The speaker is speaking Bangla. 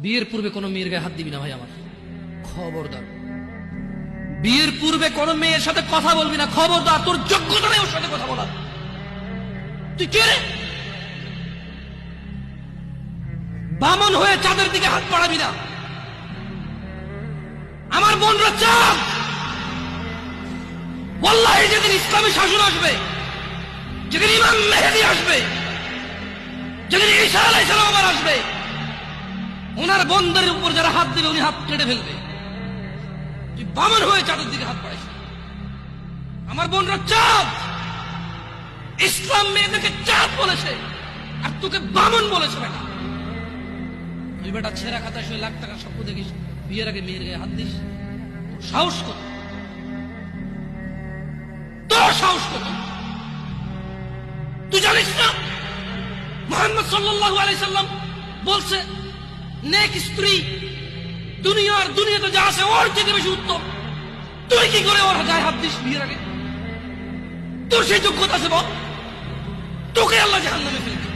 বিয়ের পূর্বে কোনো মেয়ের গায়ে হাত দিবি না ভাই আমার, খবরদার। বিয়ের পূর্বে কোনো মেয়ের সাথে কথা বলবি না, খবরদার। তোর যোগ্যতা নেই ওর সাথে কথা বলার। তুই কে রে? বামন হয়ে চাঁদের দিকে হাত বাড়াবি না। আমার বোনরা চাঁদ। ওয়াল্লাহি যেদিন ইসলামী শাসন আসবে, যেদিন ইমাম মেহেদী আসবে, যেদিন ঈসা আলাইহিস সালাম আবার আসবে, ওনার বোনদের উপর যারা হাত দিবে উনি হাত কেটে ফেলবে। তুই বামন হয়ে চাঁদের দিকে হাত বাড়াইস। আমার বোনরা চাঁদ। ইসলাম মেয়েদেরকে চাঁদ বলেছে, আর তোকে বামন বলেছে। বেটা তুই বেটা ছেঁড়া খাতা শুয়ে লাখ টাকার স্বপ্ন দেখিস, বিয়ের আগে মেয়ের গায়ে হাত দিস। তোর সাহস কত? তোর সাহস কত? তুই জানিস না মুহাম্মদ সাল্লাল্লাহু আলাইহি সাল্লাম বলছে নেক স্ত্রী দুনিয়াতে যা আছে ওর থেকে বেশি উত্তম। তুই কি করে ওর গায়ে হাত দিস বিয়ের আগে? তোর সেই যোগ্যতা আছে বল? তোকে আল্লাহ জাহান্নামে ফেলবে।